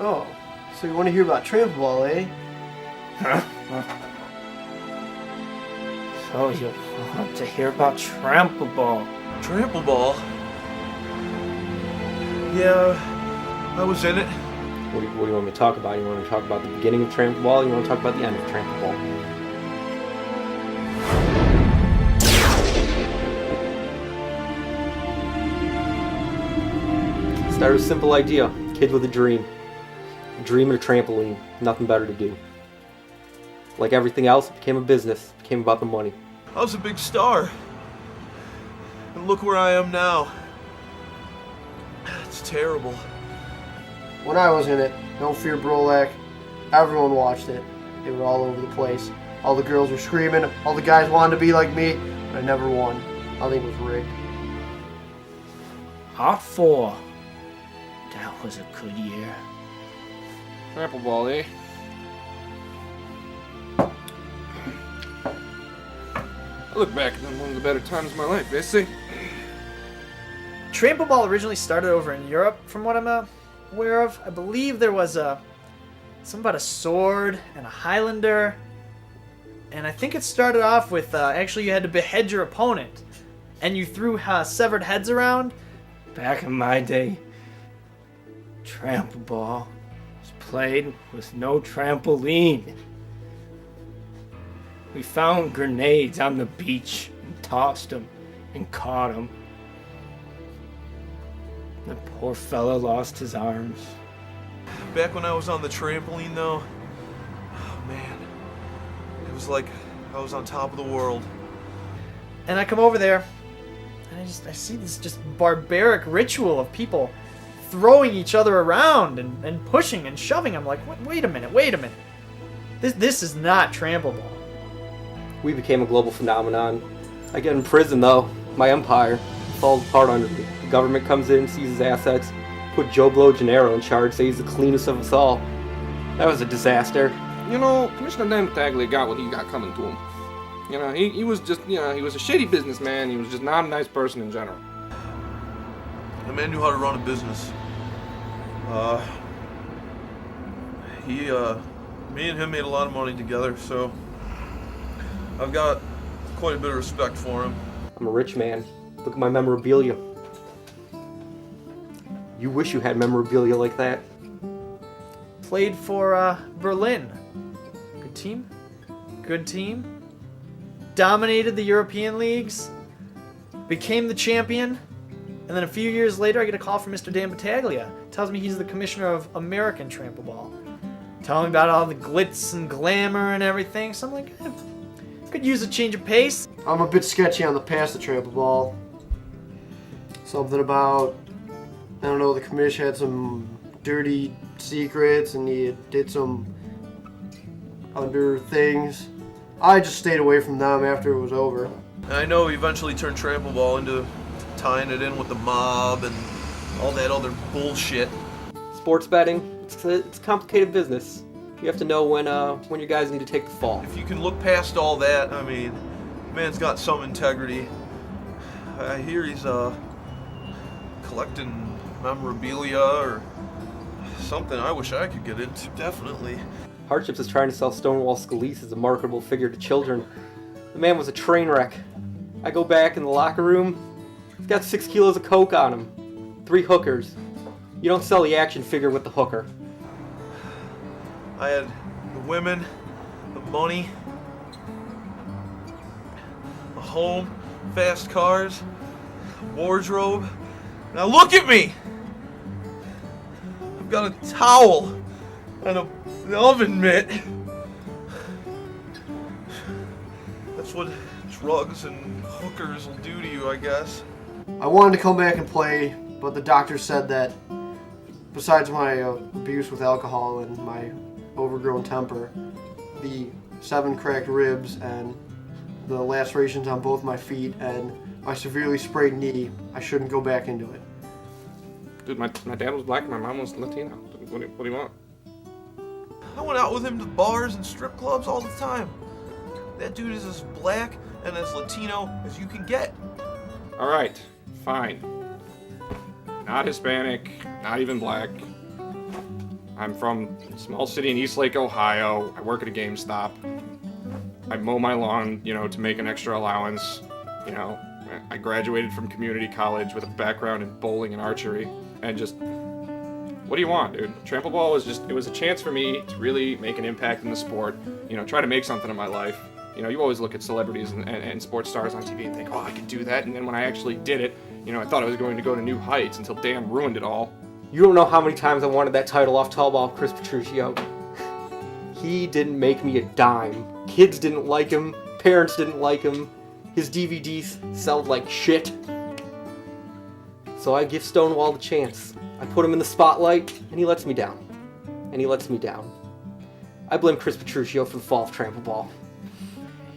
Oh, so you want to hear about Trampleball, eh? So you want to hear about Trampleball? Trampleball? Yeah, I was in it. What do you want me to talk about? You want me to talk about the beginning of Trampleball, or you want to talk about the end of Trampleball? Started with a simple idea. Kid with a dream. A dream and a trampoline. Nothing better to do. Like everything else, it became a business. It became about the money. I was a big star. And look where I am now. It's terrible. When I was in it, No Fear Brolak, everyone watched it. They were all over the place. All the girls were screaming, all the guys wanted to be like me, but I never won. I think it was rigged. Hot 4. That was a good year. Trampleball, eh? I look back on one of the better times of my life, eh, see? Trampleball originally started over in Europe, from what I'm aware of. I believe there was something about a sword and a Highlander. And I think it started off with, actually you had to behead your opponent. And you threw severed heads around. Back in my day, Trampleball was played with no trampoline. We found grenades on the beach and tossed them and caught them. The poor fella lost his arms. Back when I was on the trampoline, though, oh man, it was like I was on top of the world. And I come over there, and I see this just barbaric ritual of people throwing each other around and pushing and shoving. I'm like, wait a minute. This is not Trampleball. We became a global phenomenon. I get in prison though. My empire falls apart under me. The government comes in, seizes assets, put Joe Blow Gennaro in charge, say he's the cleanest of us all. That was a disaster. You know, Commissioner Dan Battaglia got what he got coming to him. You know, he was just, you know, he was a shady businessman. He was just not a nice person in general. The man knew how to run a business. Me and him made a lot of money together, so I've got quite a bit of respect for him. I'm a rich man. Look at my memorabilia. You wish you had memorabilia like that. Played for Berlin. Good team. Dominated the European leagues. Became the champion. And then a few years later, I get a call from Mr. Dan Battaglia. Tells me he's the commissioner of American Trampleball. Telling me about all the glitz and glamour and everything. So I'm like, could use a change of pace. I'm a bit sketchy on the past of Trampleball. Something about, I don't know, the commission had some dirty secrets and he did some under things. I just stayed away from them after it was over. And I know he eventually turned Trampleball into tying it in with the mob and all that other bullshit. Sports betting, it's a complicated business. You have to know when your guys need to take the fall. If you can look past all that, I mean, man's got some integrity. I hear he's collecting memorabilia or something I wish I could get into, definitely. Hardships is trying to sell Stonewall Scalise as a marketable figure to children. The man was a train wreck. I go back in the locker room, he's got 6 kilos of coke on him. 3 hookers. You don't sell the action figure with the hooker. I had the women, the money, a home, fast cars, wardrobe. Now look at me! I've got a towel and an oven mitt. That's what drugs and hookers will do to you, I guess. I wanted to come back and play, but the doctor said that besides my abuse with alcohol and my overgrown temper, the 7 cracked ribs and the lacerations on both my feet and my severely sprayed knee, I shouldn't go back into it. Dude, my dad was black, my mom was Latino. What do you want? I went out with him to bars and strip clubs all the time. That dude is as black and as Latino as you can get. All right, fine. Not Hispanic, not even black. I'm from a small city in Eastlake, Ohio. I work at a GameStop. I mow my lawn, to make an extra allowance. I graduated from community college with a background in bowling and archery. And just, what do you want, dude? Trampleball was a chance for me to really make an impact in the sport. Try to make something of my life. You always look at celebrities and sports stars on TV and think, oh, I could do that. And then when I actually did it, I thought I was going to go to new heights until damn ruined it all. You don't know how many times I wanted that title off Tall Ball Chris Petruccio. He didn't make me a dime. Kids didn't like him. Parents didn't like him. His DVDs sold like shit. So I give Stonewall the chance. I put him in the spotlight, and he lets me down. I blame Chris Petruccio for the fall of Trampleball.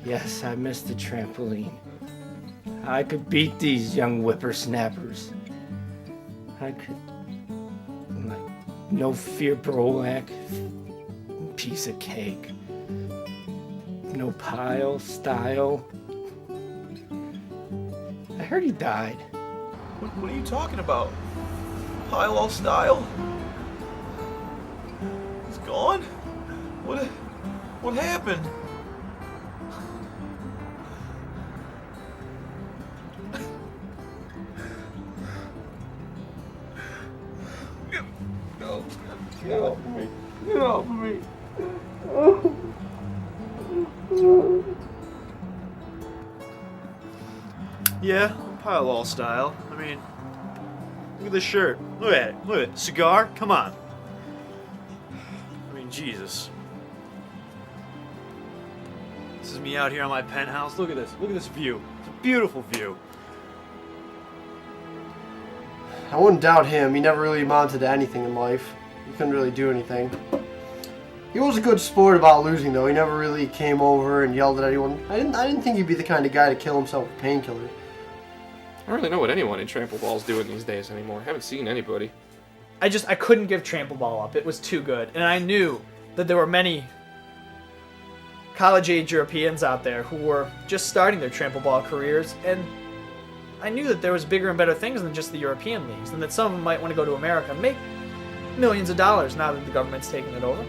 Yes, I missed the trampoline. I could beat these young whippersnappers. I could... No fear Brolac. Piece of cake. No pile, style. I heard he died. What are you talking about? Pile style? He's gone? What happened? Get off me. Yeah, pile all style. I mean, look at this shirt. Look at it. Look at it. Cigar? Come on. I mean, Jesus. This is me out here on my penthouse. Look at this. Look at this view. It's a beautiful view. I wouldn't doubt him. He never really amounted to anything in life. He couldn't really do anything. He was a good sport about losing, though. He never really came over and yelled at anyone. I didn't think he'd be the kind of guy to kill himself with a painkiller. I don't really know what anyone in Trampleball's doing these days anymore. I haven't seen anybody. I couldn't give Trampleball up. It was too good. And I knew that there were many college-age Europeans out there who were just starting their Trampleball careers, and I knew that there was bigger and better things than just the European leagues, and that some of them might want to go to America and make millions of dollars now that the government's taking it over.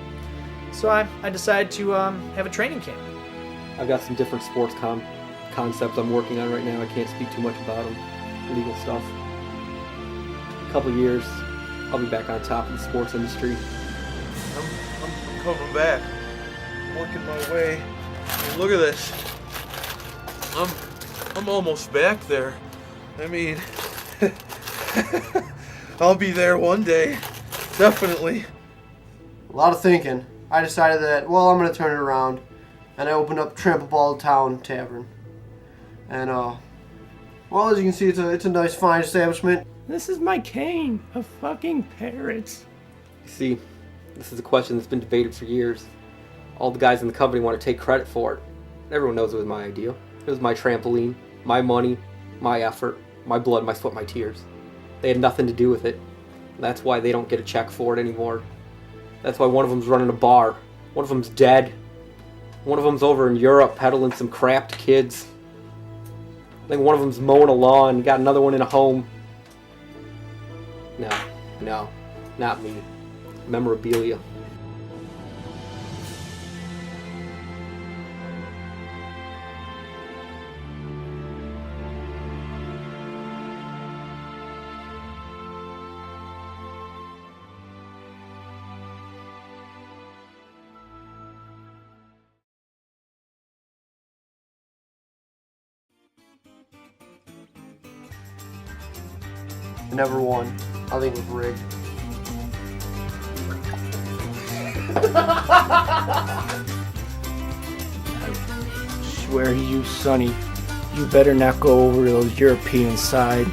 So I decided to have a training camp. I've got some different sports concepts I'm working on right now. I can't speak too much about them. Legal stuff. A couple years, I'll be back on top of the sports industry. I'm coming back. I'm working my way. I mean, look at this. I'm almost back there. I mean, I'll be there one day. Definitely. A lot of thinking. I decided that, well, I'm going to turn it around. And I opened up Trampleball Town Tavern. And, well, as you can see, it's a nice, fine establishment. This is my cane of fucking parrots. You see, this is a question that's been debated for years. All the guys in the company want to take credit for it. Everyone knows it was my idea. It was my trampoline, my money, my effort, my blood, my sweat, my tears. They had nothing to do with it. That's why they don't get a check for it anymore. That's why one of them's running a bar. One of them's dead. One of them's over in Europe peddling some crap to kids. I think one of them's mowing a lawn, got another one in a home. No, not me. Memorabilia. Never won. I think it was rigged. Swear to you, Sonny, you better not go over to those European side.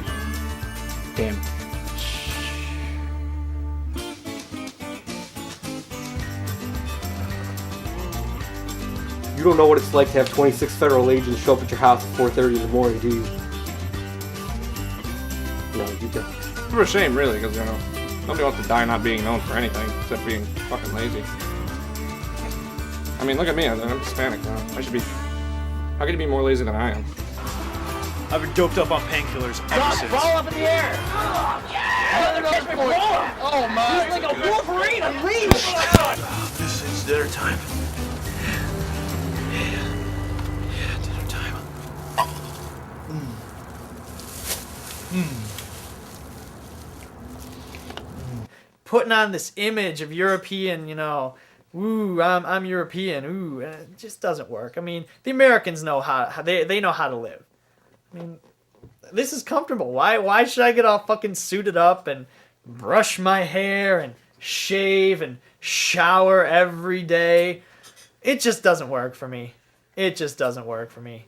Damn. You don't know what it's like to have 26 federal agents show up at your house at 4:30 in the morning, do you? No, you don't. It's a shame, really, because, nobody wants to die not being known for anything, except being fucking lazy. I mean, look at me, I'm Hispanic now. How could you be more lazy than I am? I've been doped up on painkillers ever since. Ball up in the air! Oh, yeah! Catch me, oh my! He's like a Wolverine! Wait, unleash! This is dinner time. Yeah, dinner time. Putting on this image of European, ooh, I'm European, ooh, it just doesn't work. I mean, the Americans know how they know how to live. I mean, this is comfortable. Why should I get all fucking suited up and brush my hair and shave and shower every day? It just doesn't work for me. It just doesn't work for me.